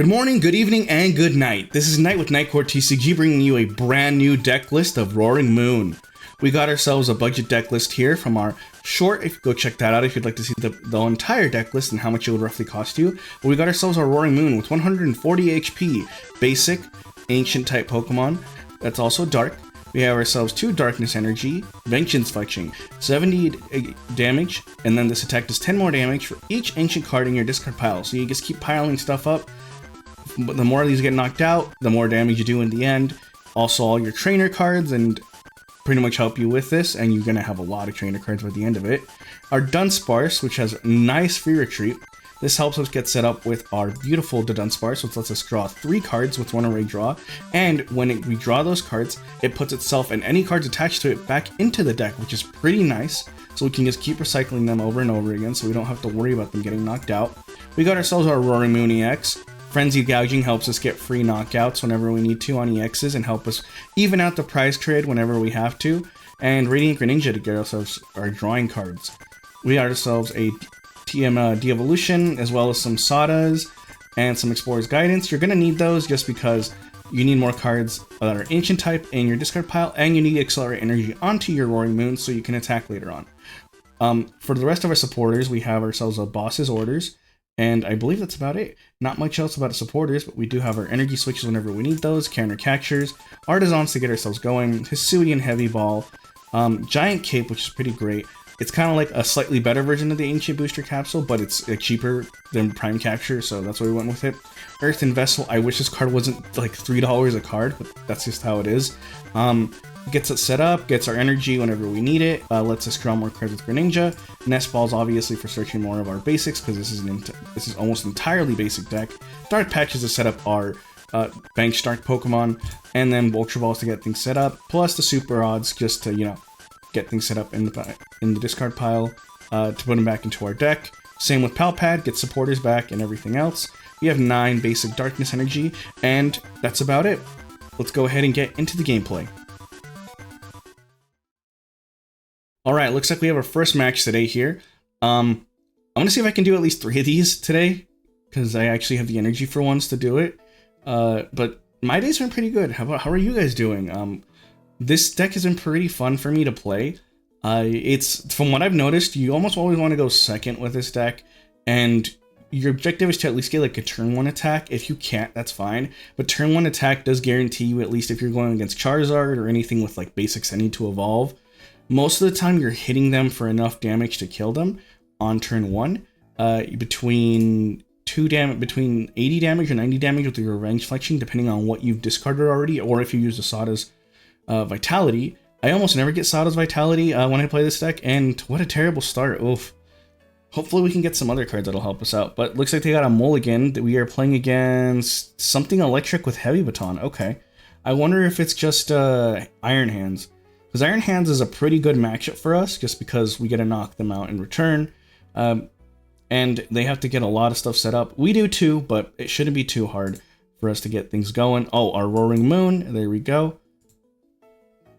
Good morning, good evening, and good night. This is Knight with KnightCoreTCG bringing you a brand new deck list of Roaring Moon. We got ourselves a budget deck list here from our short. Go check that out if you'd like to see the entire deck list and how much it would roughly cost you. But we got ourselves our Roaring Moon with 140 HP, basic, ancient type Pokemon. That's also dark. We have ourselves 2 Darkness Energy, Vengeance Fletching, 70 damage, and then this attack does 10 more damage for each ancient card in your discard pile. So you just keep piling stuff up. But the more of these get knocked out, the more damage you do in the end. Also, all your trainer cards and pretty much help you with this, and you're gonna have a lot of trainer cards by the end of it. Our Dundunsparce, which has nice free retreat. This helps us get set up with our beautiful Dundunsparce, which lets us draw 3 cards with 1 array draw. And when we draw those cards, it puts itself and any cards attached to it back into the deck, which is pretty nice. So we can just keep recycling them over and over again, so we don't have to worry about them getting knocked out. We got ourselves our Roaring Moon EX. Frenzy Gouging helps us get free knockouts whenever we need to on EXs and help us even out the prize trade whenever we have to. And Radiant Greninja to get ourselves our drawing cards. We got ourselves a TM De-Evolution as well as some Sadas and some Explorer's Guidance. You're going to need those just because you need more cards that are ancient type in your discard pile, and you need to accelerate energy onto your Roaring Moon so you can attack later on. For the rest of our supporters, we have ourselves a Boss's Orders. And I believe that's about it. Not much else about the supporters, but we do have our energy switches whenever we need those, counter captures, artisans to get ourselves going, Hisuian Heavy Ball, Giant Cape, which is pretty great. It's kind of like a slightly better version of the Ancient Booster Capsule, but it's cheaper than Prime Capture, so that's why we went with it. Earthen Vessel, I wish this card wasn't like $3 a card, but that's just how it is. Gets us set up, gets our energy whenever we need it, lets us draw more cards with Greninja. Nest Balls, obviously, for searching more of our basics, because this is almost entirely basic deck. Dark Patches to set up our Bank Dark Pokemon, and then Ultra Balls to get things set up, plus the Super Odds just to, get things set up in the discard pile to put them back into our deck. Same with Palpad, get supporters back and everything else. We have 9 basic Darkness Energy, and that's about it. Let's go ahead and get into the gameplay. Alright, looks like we have our first match today here. I'm gonna see if I can do at least 3 of these today, because I actually have the energy for once to do it. But my days have been pretty good. How are you guys doing? This deck has been pretty fun for me to play. It's, from what I've noticed, you almost always want to go second with this deck, and your objective is to at least get like a turn 1 attack. If you can't, that's fine. But turn 1 attack does guarantee you, at least if you're going against Charizard or anything with like basics that need to evolve, most of the time you're hitting them for enough damage to kill them on turn 1. Between 80 damage or 90 damage with your Revenge Fletching, depending on what you've discarded already, or if you use the Sada's Vitality. I almost never get Sada's Vitality when I play this deck, and what a terrible start. Oof. Hopefully we can get some other cards that'll help us out. But looks like they got a mulligan. That we are playing against something electric with Heavy Baton. Okay. I wonder if it's just Iron Hands. Because Iron Hands is a pretty good matchup for us, just because we get to knock them out in return. And they have to get a lot of stuff set up. We do too, but it shouldn't be too hard for us to get things going. Oh, our Roaring Moon. There we go.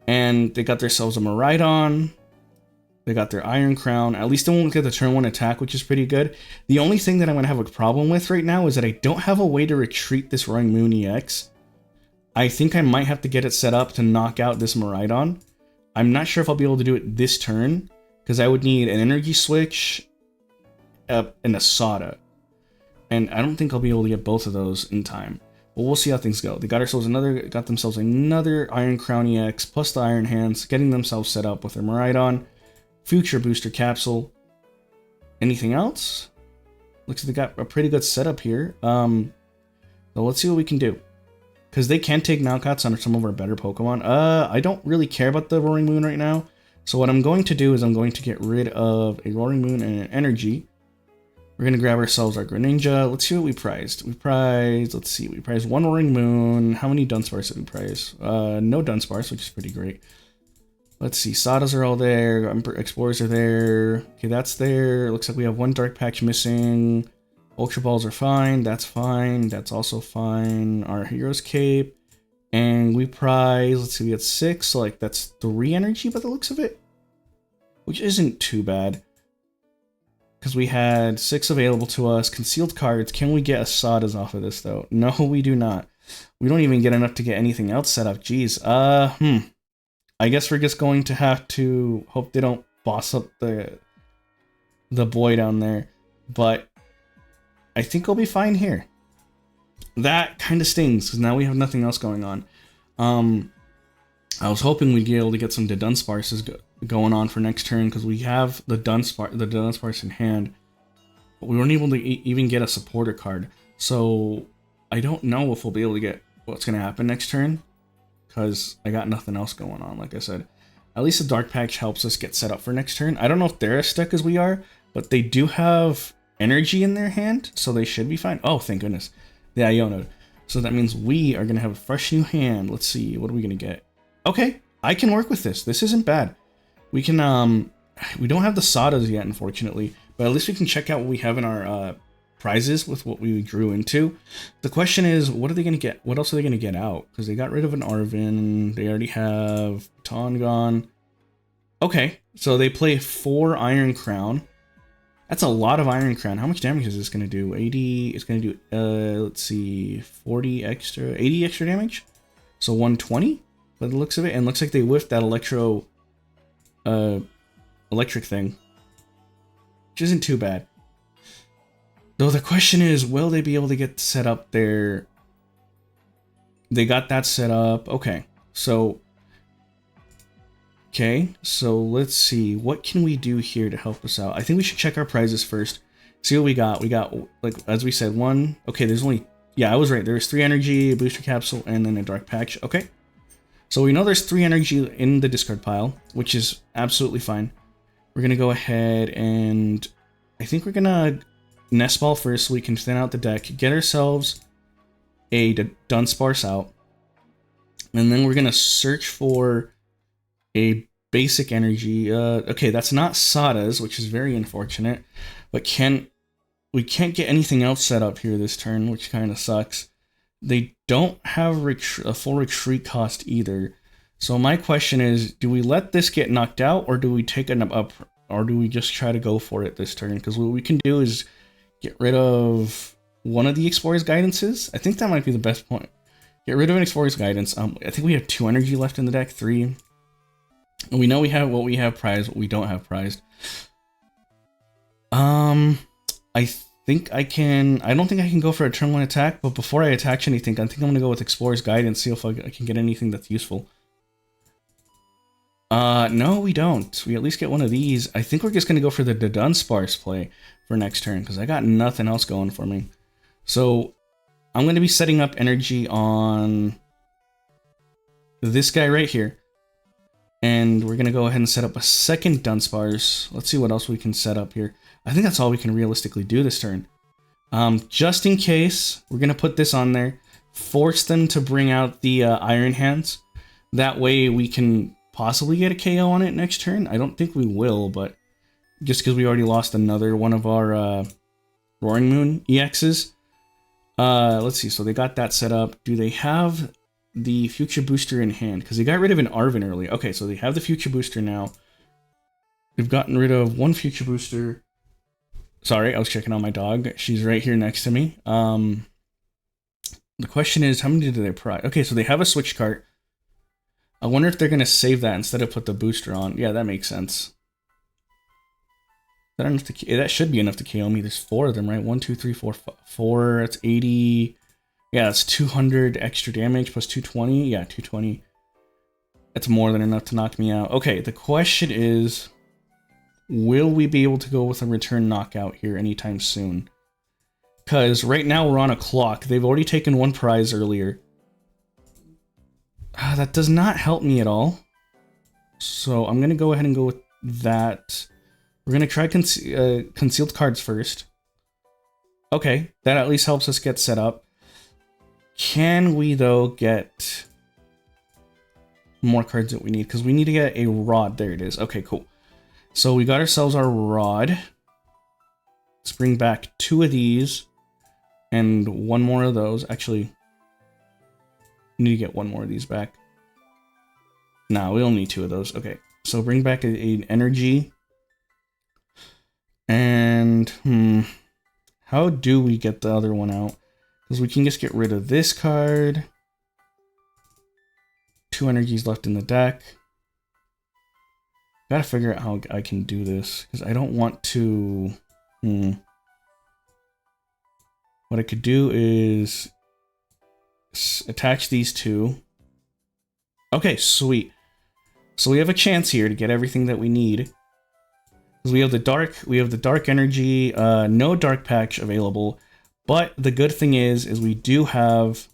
And they got themselves a Miraidon. They got their Iron Crown. At least they won't get the turn 1 attack, which is pretty good. The only thing that I'm going to have a problem with right now is that I don't have a way to retreat this Roaring Moon EX. I think I might have to get it set up to knock out this Miraidon. I'm not sure if I'll be able to do it this turn, because I would need an energy switch and a Sada. And I don't think I'll be able to get both of those in time. But we'll see how things go. They got themselves another Iron Crown EX, plus the Iron Hands, getting themselves set up with their Miraidon. Future Booster Capsule. Anything else? Looks like they got a pretty good setup here. So let's see what we can do. Because they can take knockouts on some of our better Pokemon. I don't really care about the Roaring Moon right now. So what I'm going to do is I'm going to get rid of a Roaring Moon and an Energy. We're going to grab ourselves our Greninja. Let's see what we prized. We prized 1 Roaring Moon. How many Dunsparce did we prize? No Dunsparce, which is pretty great. Let's see, Sadas are all there. Explorers are there. Okay, that's there. Looks like we have 1 Dark Patch missing. Ultra Balls are fine, that's fine, that's also fine. Our Hero's Cape, and we prize, let's see, we had 6, so like that's 3 energy by the looks of it, which isn't too bad. because we had 6 available to us. Concealed cards. Can we get Asadas off of this, though? No, we do not. We don't even get enough to get anything else set up. Jeez. I guess we're just going to have to hope they don't boss up the boy down there. But I think we'll be fine here. That kind of stings, because now we have nothing else going on. I was hoping we'd be able to get some Dundunsparces going on for next turn, because we have the Dundunsparce in hand. But we weren't able to even get a supporter card. So I don't know if we'll be able to get what's going to happen next turn, because I got nothing else going on, like I said. At least the Dark Patch helps us get set up for next turn. I don't know if they're as stuck as we are, but they do have energy in their hand, so they should be fine. Oh, thank goodness. The Iono. So that means we are going to have a fresh new hand. Let's see, what are we going to get? Okay, I can work with this. This isn't bad. We can, we don't have the Sadas yet, unfortunately, but at least we can check out what we have in our prizes with what we drew into. The question is, what are they going to get? What else are they going to get out? Because they got rid of an Arvin. They already have Tongon. Okay, so they play 4 Iron Crown. That's a lot of Iron Crown. How much damage is this going to do? 80, it's going to do, let's see, 40 extra, 80 extra damage? So 120 by the looks of it. And looks like they whiffed that electric thing, which isn't too bad. Though the question is, will they be able to get set up there? They got that set up. Okay, so let's see. What can we do here to help us out? I think we should check our prizes first. See what we got. We got, like, as we said, 1. Okay, there's only... Yeah, I was right. There's 3 energy, a booster capsule, and then a dark patch. Okay. So we know there's 3 energy in the discard pile, which is absolutely fine. We're going to go ahead and... I think we're going to nest ball first so we can thin out the deck. Get ourselves a Dundunsparce out. And then we're going to search for a basic energy. Okay, that's not Sadas, which is very unfortunate. But we can't get anything else set up here this turn, which kind of sucks. They don't have a full retreat cost either. So my question is, do we let this get knocked out, or do we take it up, or do we just try to go for it this turn? Because what we can do is get rid of one of the Explorer's Guidances. I think that might be the best point. Get rid of an Explorer's Guidance. I think we have 2 energy left in the deck, 3. And we know we have what we have prized, what we don't have prized. I think I can... I don't think I can go for a turn 1 attack, but before I attach anything, I think I'm going to go with Explorer's Guidance, see if I can get anything that's useful. No, we don't. We at least get one of these. I think we're just going to go for the Dundunsparce play for next turn, because I got nothing else going for me. So, I'm going to be setting up energy on this guy right here. And we're going to go ahead and set up a second Dundunsparce. Let's see what else we can set up here. I think that's all we can realistically do this turn. Just in case, we're going to put this on there. Force them to bring out the Iron Hands. That way we can possibly get a KO on it next turn. I don't think we will, but just because we already lost another one of our Roaring Moon EXs. Let's see, so they got that set up. Do they have the Future Booster in hand? Because they got rid of an Arvin early. Okay, so they have the Future Booster now. They've gotten rid of 1 Future Booster. Sorry, I was checking on my dog. She's right here next to me. The question is, how many do they prize? Okay, so they have a switch cart. I wonder if they're going to save that instead of put the booster on. Yeah, that makes sense. That should be enough to KO me. There's 4 of them, right? 1, 2, 3, 4, 4. That's 80. Yeah, that's 200 extra damage plus 220. Yeah, 220. That's more than enough to knock me out. Okay, the question is, will we be able to go with a return knockout here anytime soon? Because right now we're on a clock. They've already taken 1 prize earlier. That does not help me at all. So I'm going to go ahead and go with that. We're going to try concealed cards first. Okay, that at least helps us get set up. Can we, though, get more cards that we need? Because we need to get a rod. There it is. Okay, cool. So we got ourselves our rod. Let's bring back 2 of these. And 1 more of those. Actually, we need to get 1 more of these back. Nah, we only need 2 of those. Okay, so bring back an energy. And, how do we get the other one out? Because we can just get rid of this card. 2 energies left in the deck. Gotta figure out how I can do this, because I don't want to... What I could do is attach these two. Okay, sweet. So we have a chance here to get everything that we need. Because we have the dark energy, no dark patch available. But the good thing is we do have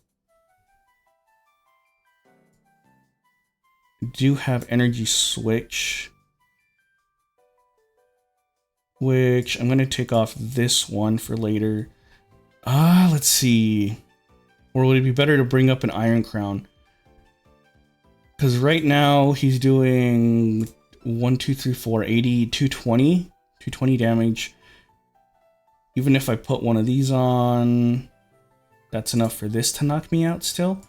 energy switch, which I'm gonna take off this one for later. Let's see. Or would it be better to bring up an Iron Crown? Because right now he's doing 1, 2, 3, 4, 80, 220. 220 damage. Even if I put one of these on, that's enough for this to knock me out still.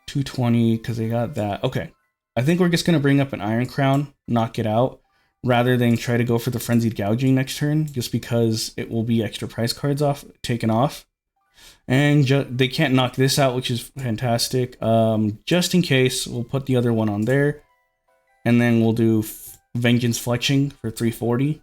220, because I got that. Okay. I think we're just going to bring up an Iron Crown, knock it out, rather than try to go for the Frenzied Gouging next turn, just because it will be extra price cards taken off. And they can't knock this out, which is fantastic. Just in case, we'll put the other one on there. And then we'll do Vengeance Fletching for 340.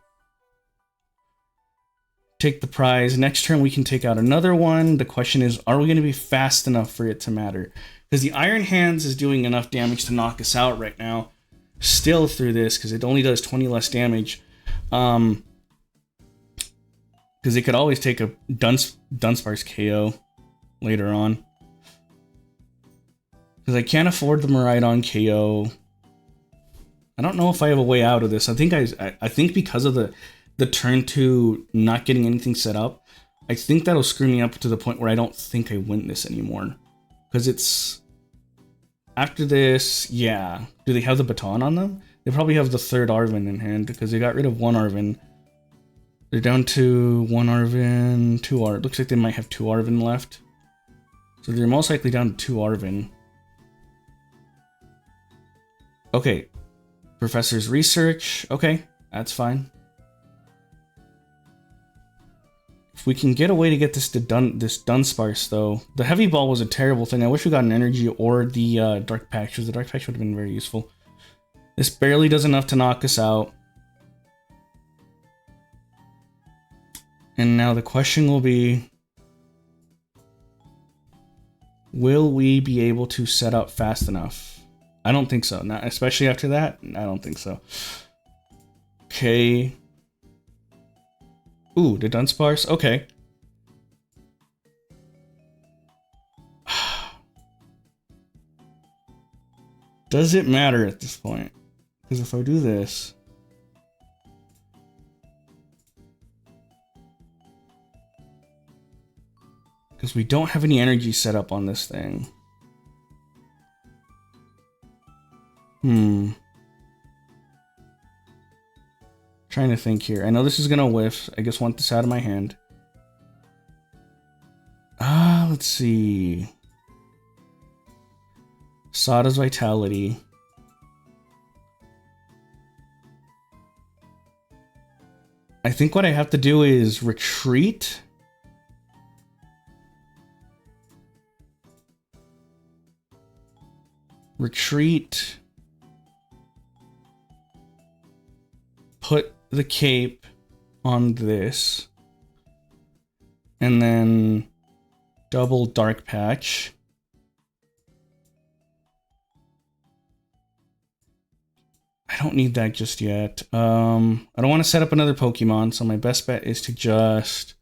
Take the prize. Next turn, we can take out another one. The question is, are we going to be fast enough for it to matter? Because the Iron Hands is doing enough damage to knock us out right now. Still through this, because it only does 20 less damage. Because it could always take a Dundunsparce KO later on. Because I can't afford the Miraidon KO. I don't know if I have a way out of this. I think because of the turn 2 not getting anything set up, I think that'll screw me up to the point where I don't think I win this anymore. Because it's... After this, yeah. Do they have the baton on them? They probably have the 3rd Arven in hand, because they got rid of 1 Arven. They're down to 1 Arven, 2 Arven. Looks like they might have 2 Arven left. So they're most likely down to 2 Arven. Okay. Professor's Research. Okay, that's fine. If we can get a way to get this to this Dundunsparce, though. The Heavy Ball was a terrible thing. I wish we got an Energy or the Dark Patch, because the Dark Patch would have been very useful. This barely does enough to knock us out. And now the question will be, will we be able to set up fast enough? I don't think so. Not especially after that. I don't think so. Okay. Ooh, the Dundunsparce. Okay. Does it matter at this point? Because if I do this... Because we don't have any energy set up on this thing. Trying to think here. I know this is gonna whiff. I just want this out of my hand. Let's see. Sada's Vitality. I think what I have to do is retreat. Retreat. Put the cape on this. And then double Dark Patch. I don't need that just yet. I don't want to set up another Pokemon, so my best bet is to just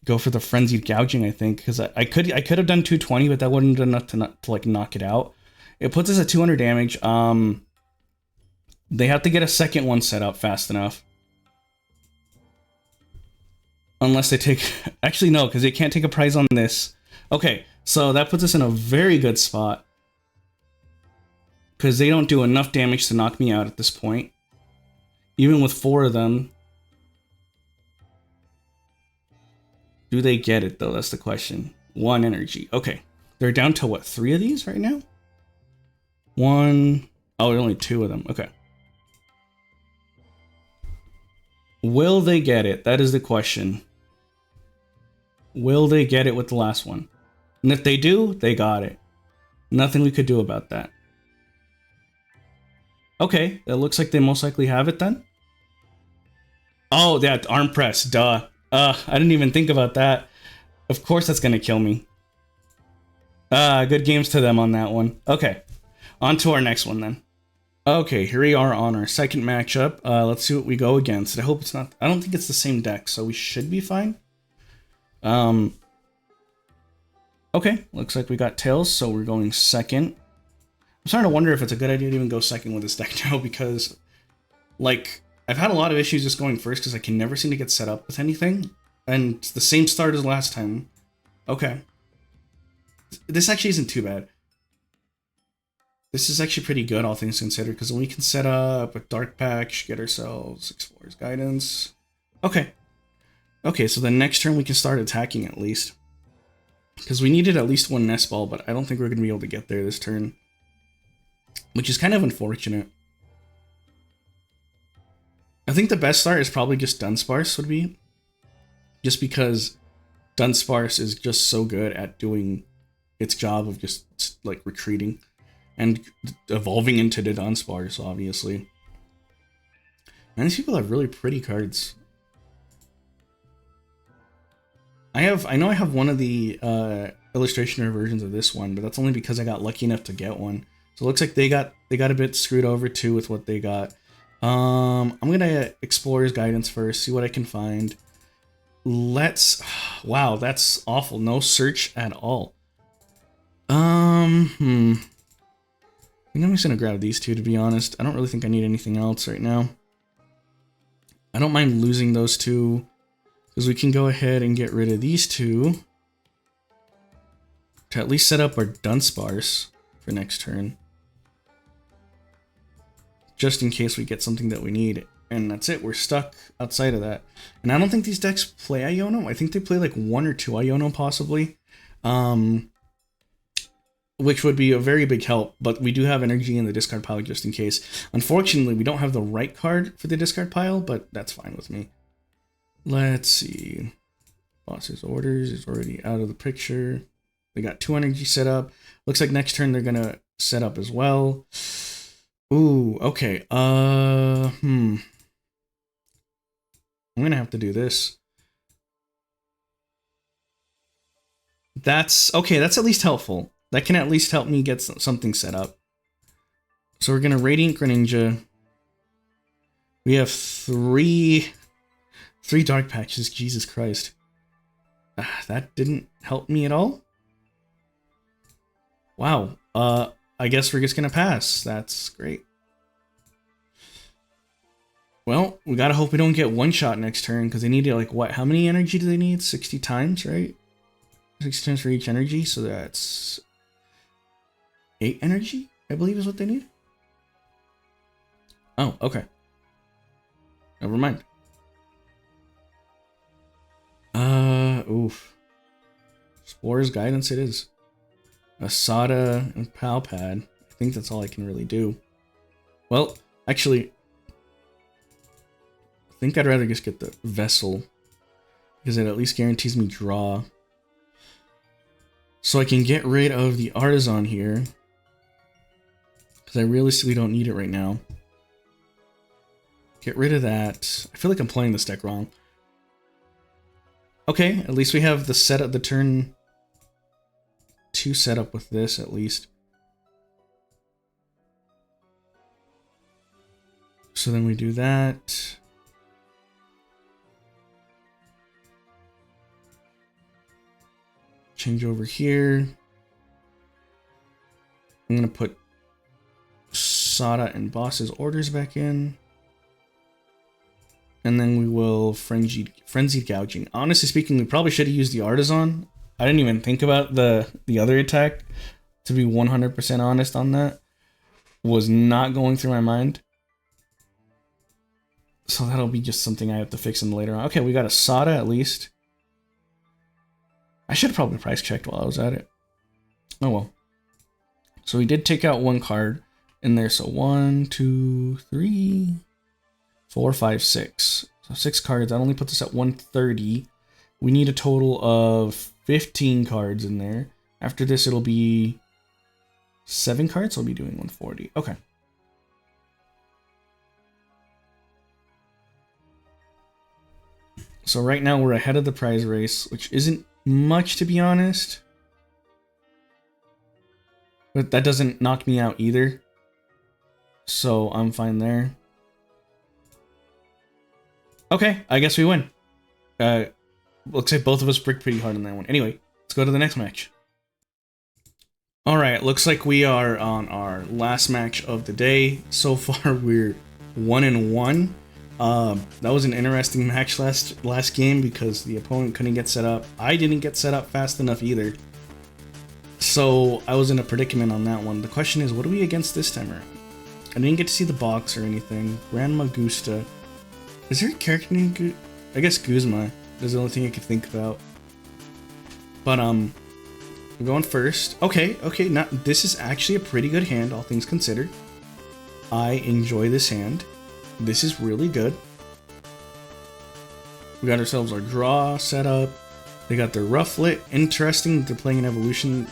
go for the Frenzied Gouging, I think, because I could have done 220, but that wouldn't have been enough to like knock it out. It puts us at 200 damage. They have to get a second one set up fast enough. Unless they take... Actually, no, because they can't take a prize on this. Okay, so that puts us in a very good spot. Because they don't do enough damage to knock me out at this point. Even with 4 of them. Do they get it, though? That's the question. 1 energy. Okay. They're down to, what, 3 of these right now? 1... Oh, only 2 of them. Okay. Will they get it? That is the question. Will they get it with the last one? And if they do, they got it. Nothing we could do about that. Okay, it looks like they most likely have it then. Oh, yeah, arm press, duh. I didn't even think about that. Of course that's gonna kill me. Good games to them on that one. Okay, on to our next one then. Okay, here we are on our second matchup. Let's see what we go against. I hope it's not... I don't think it's the same deck, so we should be fine. Okay, looks like we got Tails, so we're going second. I'm starting to wonder if it's a good idea to even go second with this deck now, because, like, I've had a lot of issues just going first because I can never seem to get set up with anything. And the same start as last time. Okay. This actually isn't too bad. This is actually pretty good, all things considered, because we can set up a Dark Patch, get ourselves Explorer's Guidance. Okay. Okay, so the next turn we can start attacking at least. Because we needed at least one Nest Ball, but I don't think we're going to be able to get there this turn. Which is kind of unfortunate. I think the best start is probably just Dundunsparce would be. Just because Dundunsparce is just so good at doing its job of just, like, retreating. And evolving into the Dundunsparce, obviously. Man, these people have really pretty cards. I know I have one of the illustration versions of this one, but that's only because I got lucky enough to get one. So it looks like they got a bit screwed over too with what they got. I'm gonna Explorer's Guidance first, see what I can find. Wow, that's awful. No search at all. I think I'm just gonna grab these two, to be honest. I don't really think I need anything else right now. I don't mind losing those two, because we can go ahead and get rid of these two to at least set up our Dundunsparce for next turn. Just in case we get something that we need. And that's it, we're stuck outside of that. And I don't think these decks play Iono. I think they play like 1 or 2 Iono possibly. Which would be a very big help, but we do have energy in the discard pile just in case. Unfortunately, we don't have the right card for the discard pile, but that's fine with me. Let's see. Boss's Orders is already out of the picture. They got 2 energy set up. Looks like next turn they're gonna set up as well. Ooh, okay. I'm gonna have to do this. That's okay, that's at least helpful. That can at least help me get something set up. So we're gonna Radiant Greninja. We have three Dark Patches, Jesus Christ. That didn't help me at all? Wow, I guess we're just gonna pass. That's great. Well, we gotta hope we don't get one shot next turn, because they need to, like, what? How many energy do they need? 60 times, right? 60 times for each energy, so that's 8 energy, I believe is what they need. Oh, okay. Never mind. Oof. Explorer's Guidance it is. Asada and Palpad. I think that's all I can really do. Well, actually, I think I'd rather just get the Vessel, because it at least guarantees me draw. So I can get rid of the Artisan here, because I realistically don't need it right now. Get rid of that. I feel like I'm playing this deck wrong. Okay, at least we have the setup, the turn 2 setup with this at least. So then we do that. Change over here. I'm gonna put Sada and Boss's Orders back in. And then we will Frenzied Gouging. Honestly speaking, we probably should have used the Artisan. I didn't even think about the other attack. To be 100% honest on that. Was not going through my mind. So that'll be just something I have to fix in later on. Okay, we got a Sada at least. I should have probably price checked while I was at it. Oh well. So we did take out one card in there. So 1, 2, 3, 4, 5, 6. So 6 cards. That only puts us at 130. We need a total of 15 cards in there. After this, it'll be 7 cards. So I'll be doing 140. Okay. So right now we're ahead of the prize race, which isn't much to be honest. But that doesn't knock me out either. So I'm fine there. Okay, I guess we win. Looks like both of us bricked pretty hard on that one. Anyway, let's go to the next match. Alright, looks like we are on our last match of the day. So far, we're 1-1. That was an interesting match last game because the opponent couldn't get set up. I didn't get set up fast enough either. So I was in a predicament on that one. The question is, what are we against this time around? I didn't get to see the box or anything. Grandma Gusta. Is there a character named I guess Guzma is the only thing I could think about. But I'm going first. Okay, this is actually a pretty good hand, all things considered. I enjoy this hand. This is really good. We got ourselves our draw set up. They got their Rufflet. Interesting, they're playing an evolution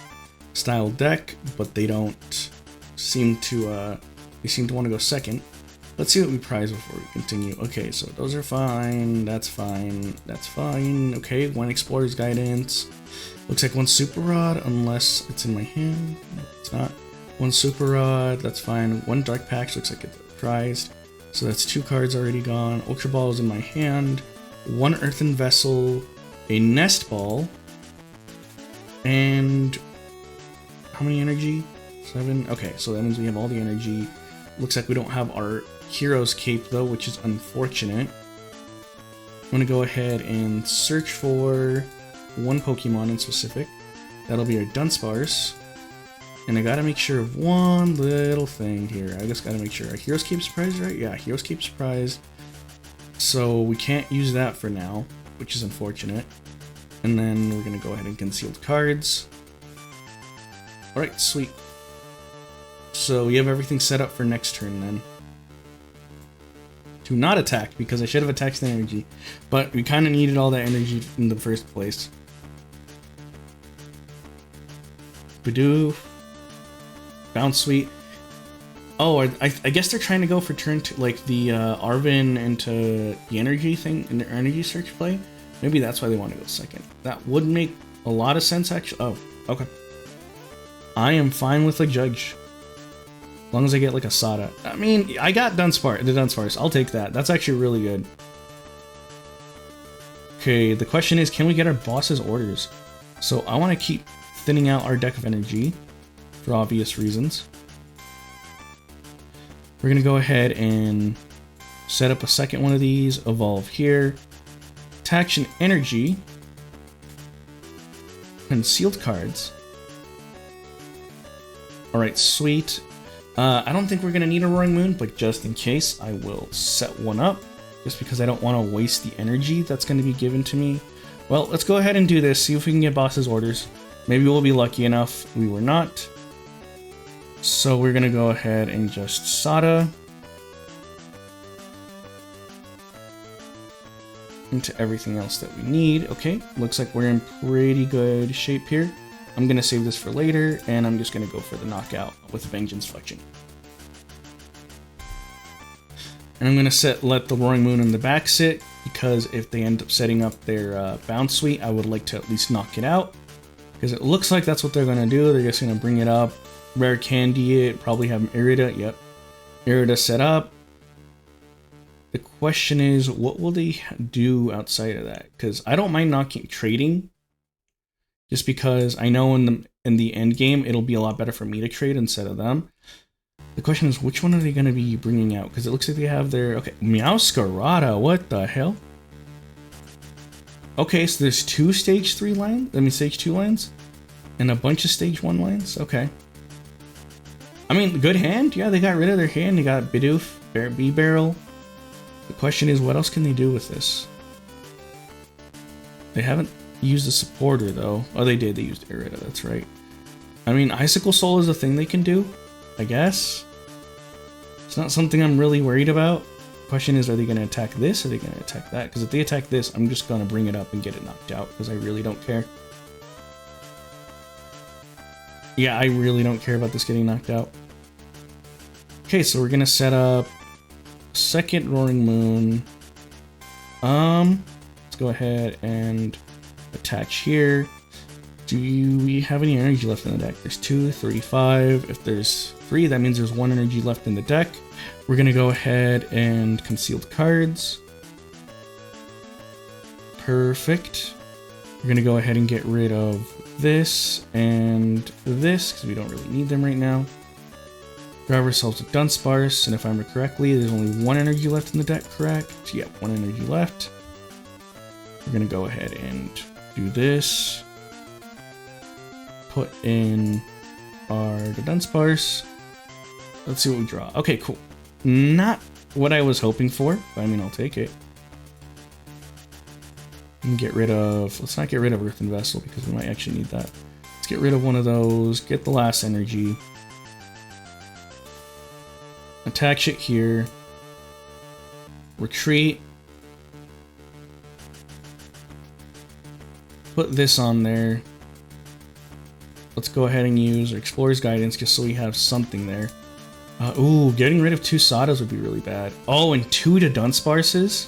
style deck, but they don't seem to they seem to want to go second. Let's see what we prize before we continue. Okay, so those are fine. That's fine. That's fine. Okay, 1 Explorer's Guidance. Looks like 1 Super Rod, unless it's in my hand. No, it's not. 1 Super Rod, that's fine. 1 Dark Patch, looks like it's prized. So that's 2 cards already gone. Ultra Ball is in my hand. 1 Earthen Vessel, a Nest Ball, and how many energy? 7. Okay, so that means we have all the energy. Looks like we don't have our Hero's Cape though, which is unfortunate. I'm gonna go ahead and search for 1 Pokemon in specific. That'll be our Dundunsparce. And I gotta make sure of one little thing here. I just gotta make sure our Hero's Cape surprised, right? Yeah, Hero's Cape surprised. So we can't use that for now, which is unfortunate. And then we're gonna go ahead and conceal the cards. Alright, sweet. So we have everything set up for next turn then. To not attack, because I should have attacked the energy. But we kind of needed all that energy in the first place. Bidoof. Bounce Sweet. Oh, I guess they're trying to go for turn 2, like the Arven into the energy thing, in the energy search play. Maybe that's why they want to go second. That would make a lot of sense, actually. Oh, okay. I am fine with a Judge. As long as I get like a Sada. I mean, I got the Dundunsparce. I'll take that. That's actually really good. Okay, the question is, can we get our boss's orders? So I want to keep thinning out our deck of energy for obvious reasons. We're going to go ahead and set up a second one of these, evolve here, attach an energy, concealed cards. Alright, sweet. I don't think we're going to need a Roaring Moon, but just in case, I will set one up, just because I don't want to waste the energy that's going to be given to me. Well, let's go ahead and do this, see if we can get boss's orders. Maybe we'll be lucky enough. We were not. So we're going to go ahead and just Sada into everything else that we need. Okay, looks like we're in pretty good shape here. I'm going to save this for later, and I'm just going to go for the knockout with Vengeance Fletching. And I'm going to let the Roaring Moon in the back sit, because if they end up setting up their Bounce Suite, I would like to at least knock it out. Because it looks like that's what they're going to do. They're just going to bring it up, Rare Candy it, probably have Irida, yep. Irida set up. The question is, what will they do outside of that? Because I don't mind trading. Just because I know in the end game, it'll be a lot better for me to trade instead of them. The question is, which one are they going to be bringing out? Because it looks like they have their... Okay, Meowscarada, what the hell? Okay, so there's 2 stage 3 lines? I mean, stage 2 lines? And a bunch of stage 1 lines? Okay. I mean, good hand. Yeah, they got rid of their hand. They got Bidoof, B-Barrel. The question is, what else can they do with this? They haven't used a supporter, though. Oh, they did. They used Irida, that's right. I mean, Icicle Soul is a thing they can do, I guess. It's not something I'm really worried about, question is, are they going to attack this or are they going to attack that? Because if they attack this, I'm just going to bring it up and get it knocked out because I really don't care. Yeah, I really don't care about this getting knocked out. Okay, so we're going to set up second Roaring Moon. Let's go ahead and attach here. Do we have any energy left in the deck? There's 2, 3, 5. If there's 3, that means there's 1 energy left in the deck. We're gonna go ahead and concealed cards. Perfect. We're gonna go ahead and get rid of this and this because we don't really need them right now. Grab ourselves a Dundunsparce, and if I remember correctly, there's only 1 energy left in the deck, correct? Yeah, 1 energy left. We're gonna go ahead and do this. Put in our Dundunsparce. Let's see what we draw. Okay, cool. Not what I was hoping for, but I mean, I'll take it. And get rid of... Let's not get rid of Earthen Vessel because we might actually need that. Let's get rid of one of those. Get the last energy. Attach it here. Retreat. Put this on there. Let's go ahead and use Explorer's Guidance just so we have something there. Ooh, getting rid of 2 Sadas would be really bad. Oh, and 2 Dundunsparces?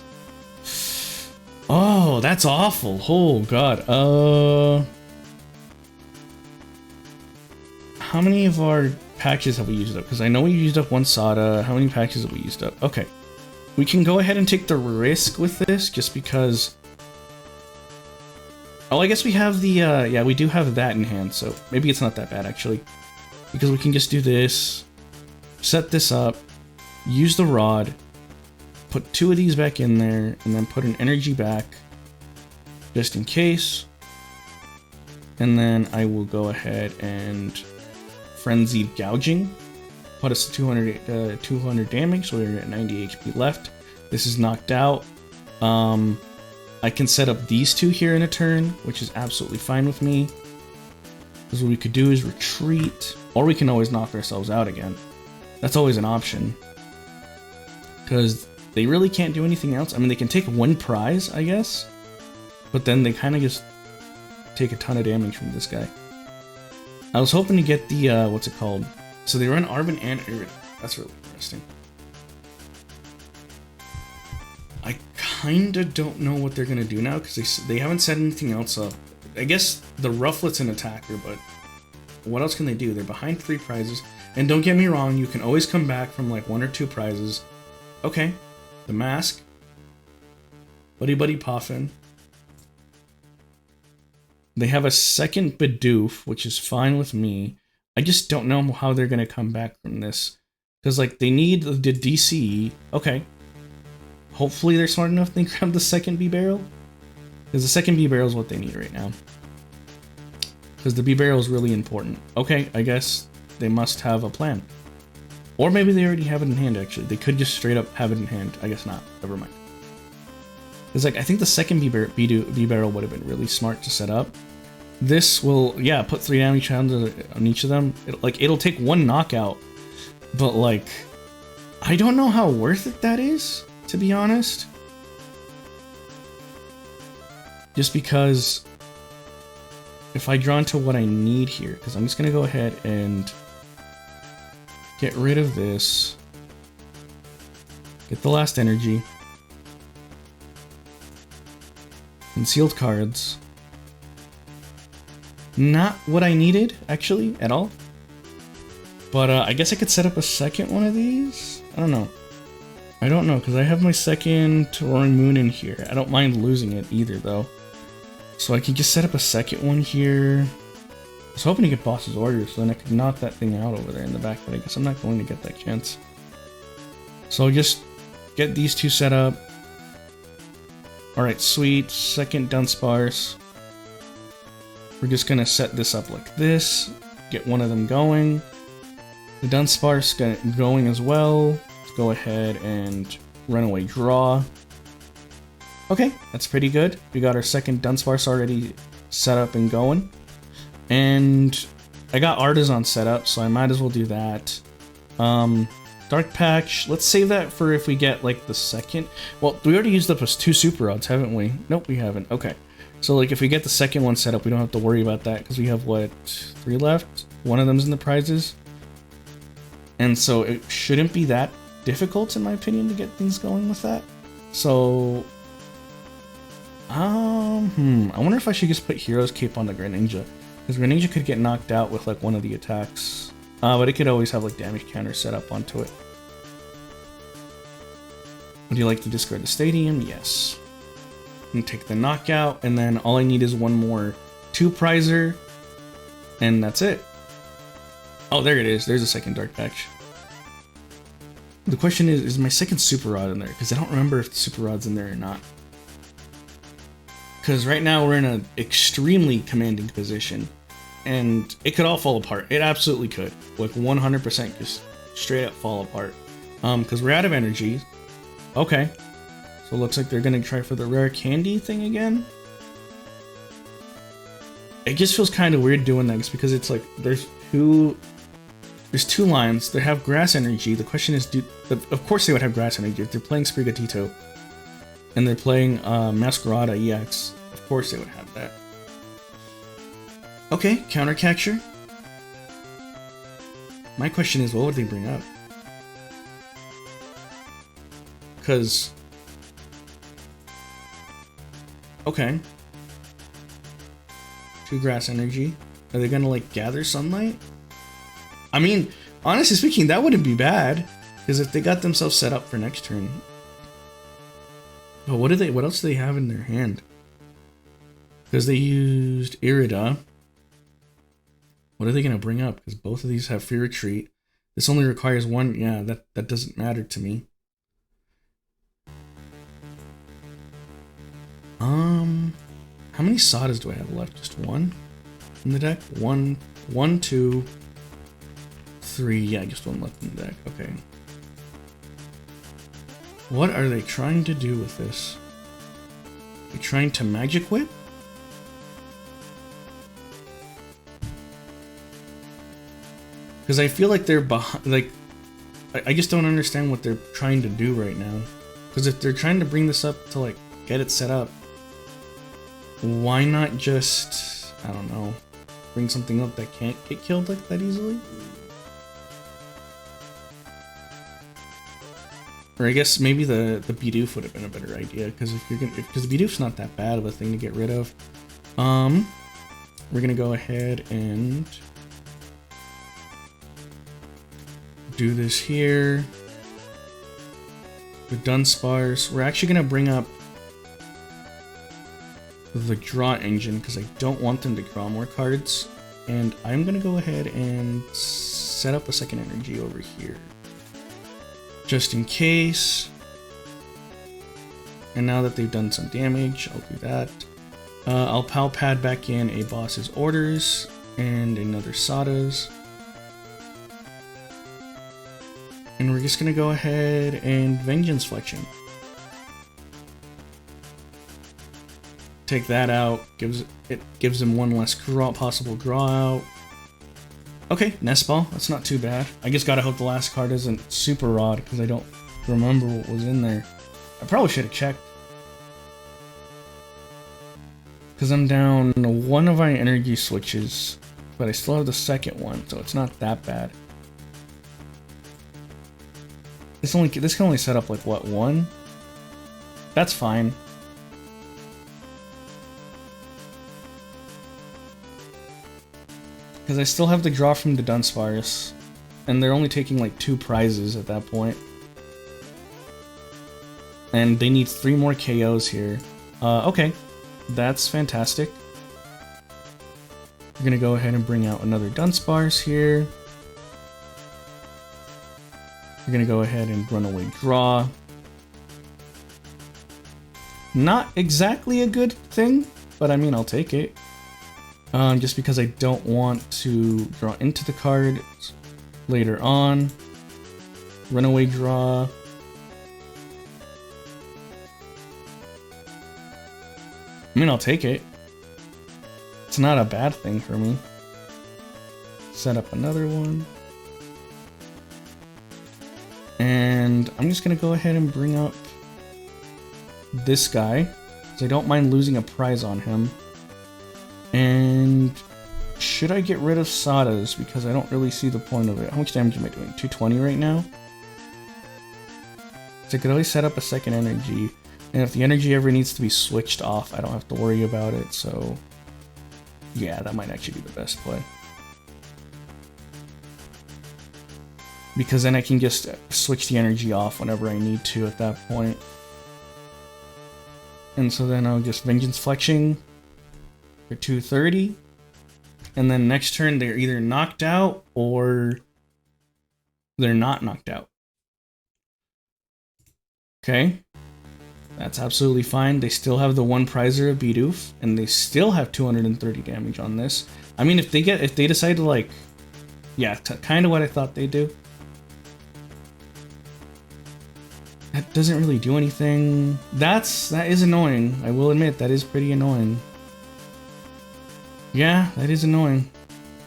Oh, that's awful. Oh, God. How many of our patches have we used up? Because I know we used up 1 Sada. How many patches have we used up? Okay. We can go ahead and take the risk with this just because... Oh, I guess we have the, yeah, we do have that in hand, so maybe it's not that bad, actually. Because we can just do this, set this up, use the rod, put 2 of these back in there, and then put an energy back, just in case. And then I will go ahead and Frenzied Gouging, put us to 200 damage, so we're at 90 HP left. This is knocked out. I can set up these 2 here in a turn, which is absolutely fine with me. Because what we could do is retreat, or we can always knock ourselves out again. That's always an option. Because they really can't do anything else. I mean, they can take 1 prize, I guess. But then they kind of just take a ton of damage from this guy. I was hoping to get the, what's it called? So they run Arbin and Iridan. That's really interesting. I kinda don't know what they're gonna do now because they haven't set anything else up. I guess the Rufflet's an attacker, but what else can they do? They're behind 3 prizes, and don't get me wrong, you can always come back from like 1 or 2 prizes. Okay, the Mask, Buddy Buddy Poffin. They have a second Bidoof, which is fine with me. I just don't know how they're gonna come back from this because like they need the DCE. Okay. Hopefully they're smart enough to grab the second B-Barrel. Because the second B-Barrel is what they need right now. Because the B-Barrel is really important. Okay, I guess they must have a plan. Or maybe they already have it in hand, actually. They could just straight up have it in hand. I guess not. Never mind. Because like, I think the second B-Barrel would have been really smart to set up. This will, yeah, put 3 damage on each of them. It'll take 1 knockout. But like, I don't know how worth it that is. To be honest, just because if I draw into what I need here, because I'm just going to go ahead and get rid of this, get the last energy, concealed cards, not what I needed actually at all, but I guess I could set up a second one of these. I don't know. I don't know, because I have my second Roaring Moon in here. I don't mind losing it either, though. So I can just set up a second one here. I was hoping to get Boss's Order, so then I could knock that thing out over there in the back, but I guess I'm not going to get that chance. So I'll just get these 2 set up. Alright, sweet. Second Dundunsparce. We're just going to set this up like this. Get one of them going. The Dundunsparce going as well. Go ahead and Runaway Draw. Okay, that's pretty good. We got our second Dundunsparce already set up and going. And I got Artisan set up, so I might as well do that. Dark Patch. Let's save that for if we get like the second. Well, we already used up 2 super rods, haven't we? Nope, we haven't. Okay. So like if we get the second one set up, we don't have to worry about that because we have what, 3 left? One of them's in the prizes. And so it shouldn't be that difficult in my opinion to get things going with that. So I wonder if I should just put Hero's Cape on the Greninja. Because Greninja could get knocked out with like one of the attacks. But it could always have like damage counter set up onto it. Would you like to discard the stadium? Yes. And take the knockout, and then all I need is one more 2-prizer, and that's it. Oh, there it is. There's a second Dark Patch. The question is my second Super Rod in there? Because I don't remember if the Super Rod's in there or not. Because right now we're in an extremely commanding position, and it could all fall apart. It absolutely could. Like 100% just straight up fall apart. Because we're out of energy. Okay. So it looks like they're gonna try for the rare candy thing again. It just feels kind of weird doing that just because it's like there's two lines. They have grass energy. The question is, of course they would have grass energy if they're playing Sprigatito and they're playing Masquerada EX. Of course they would have that. Okay, counter capture. My question is, what would they bring up? Because okay. 2 grass energy. Are they gonna like gather sunlight? I mean, honestly speaking, that wouldn't be bad. Because if they got themselves set up for next turn. But what else do they have in their hand? Because they used Irida. What are they gonna bring up? Because both of these have Fear Retreat. This only requires 1. Yeah, that doesn't matter to me. How many Sadas do I have left? Just 1 in the deck? 1, 2, 3. Yeah, just 1 left in the deck. Okay. What are they trying to do with this? They're trying to Magic Whip? Because I feel like they're behind. Like, I just don't understand what they're trying to do right now. Because if they're trying to bring this up to like get it set up, why not just, I don't know, bring something up that can't get killed like that easily? Or I guess maybe the Bidoof would have been a better idea, because because the Bidoof's not that bad of a thing to get rid of. We're gonna go ahead and do this here. The Dundunsparce. We're actually gonna bring up the draw engine because I don't want them to draw more cards, and I'm gonna go ahead and set up a second energy over here just in case. And now that they've done some damage, I'll do that. I'll Pal Pad back in a Boss's Orders and another Sada's, and we're just gonna go ahead and Vengeance Flexion. Take that out, gives him 1 less possible draw out. Okay, Nest Ball, that's not too bad. I just gotta hope the last card isn't Super Rod, because I don't remember what was in there. I probably should have checked. Because I'm down 1 of my energy switches, but I still have the second one, so it's not that bad. This can only set up like what, 1? That's fine. Because I still have the draw from the Dundunsparce, and they're only taking like 2 prizes at that point. And they need 3 more KOs here. Okay, that's fantastic. We're gonna go ahead and bring out another Dundunsparce here. We're gonna go ahead and Runaway Draw. Not exactly a good thing, but I mean, I'll take it. Just because I don't want to draw into the card later on. Runaway Draw. I mean, I'll take it. It's not a bad thing for me. Set up another one. And I'm just gonna go ahead and bring up this guy, because I don't mind losing a prize on him. And should I get rid of Sada's, because I don't really see the point of it. How much damage am I doing? 220 right now? So I could always set up a second energy, and if the energy ever needs to be switched off, I don't have to worry about it, so yeah, that might actually be the best play. Because then I can just switch the energy off whenever I need to at that point. And so then I'll just Vengeance Fletching for 230. And then next turn they're either knocked out or they're not knocked out. Okay. That's absolutely fine. They still have the one prizer of Bidoof, and they still have 230 damage on this. I mean, if they decide to, like, yeah, kind of what I thought they'd do. That doesn't really do anything. That is annoying. I will admit, that is pretty annoying. Yeah, that is annoying.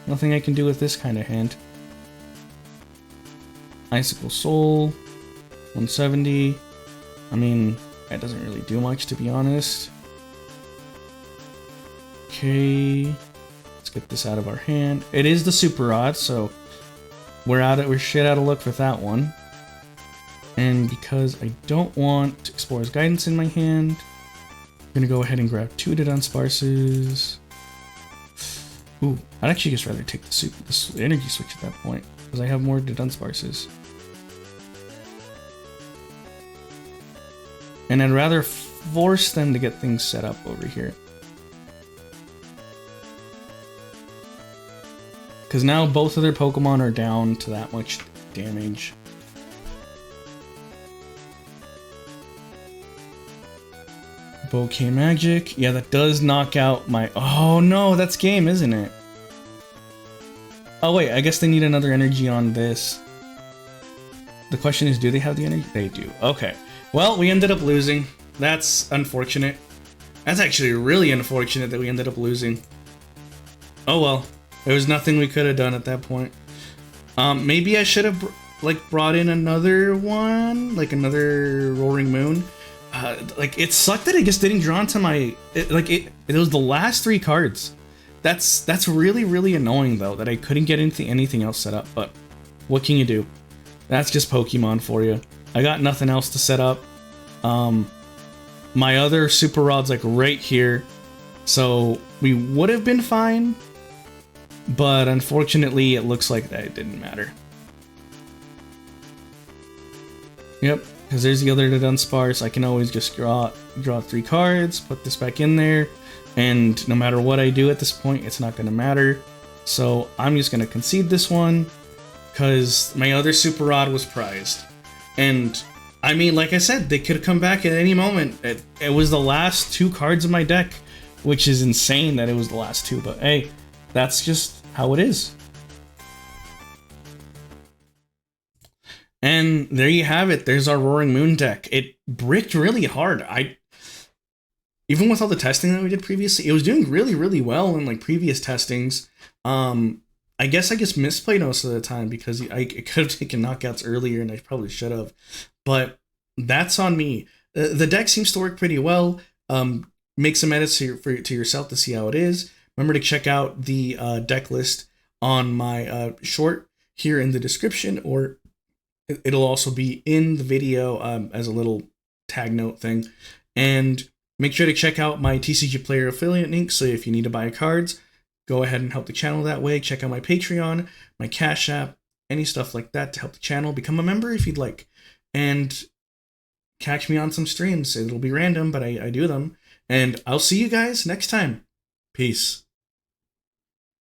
Nothing I can do with this kind of hand. Icicle Soul, 170. I mean, that doesn't really do much, to be honest. Okay, let's get this out of our hand. It is the Super Rod, so we're shit out of luck with that one. And because I don't want Explorer's Guidance in my hand, I'm gonna go ahead and grab 2 Dundunsparces. Ooh, I'd actually just rather take the energy switch at that point, because I have more Dundunsparces. And I'd rather force them to get things set up over here. Because now both of their Pokemon are down to that much damage. Bouquet Magic. Yeah, that does knock out my... Oh no, that's game, isn't it? Oh wait, I guess they need another energy on this. The question is, do they have the energy? They do. Okay. Well, we ended up losing. That's unfortunate. That's actually really unfortunate that we ended up losing. Oh well. There was nothing we could have done at that point. Maybe I should have brought in another one, like another Roaring Moon. Like, it sucked that I just didn't draw into my... It was the last 3 cards. That's really, really annoying, though, that I couldn't get anything else set up. But what can you do? That's just Pokemon for you. I got nothing else to set up. My other Super Rod's, like, right here. So we would have been fine. But unfortunately, it looks like that it didn't matter. Yep. Because there's the other Dundunsparce. I can always just draw 3 cards, put this back in there, and no matter what I do at this point, it's not going to matter. So I'm just going to concede this one, because my other Super Rod was prized. And, I mean, like I said, they could come back at any moment. It was the last 2 cards in my deck, which is insane that it was the last 2, but hey, that's just how it is. And there you have it. There's our Roaring Moon deck. It bricked really hard. Even with all the testing that we did previously, it was doing really, really well in like previous testings. I guess I just misplayed most of the time because I could have taken knockouts earlier and I probably should have. But that's on me. The deck seems to work pretty well. Make some edits to yourself to see how it is. Remember to check out the deck list on my short here in the description, or it'll also be in the video as a little tag note thing. And make sure to check out my TCG Player affiliate link, so if you need to buy cards, go ahead and help the channel that way. Check out my Patreon, my Cash App, any stuff like that to help the channel. Become a member if you'd like. And catch me on some streams. It'll be random, but I do them. And I'll see you guys next time. Peace.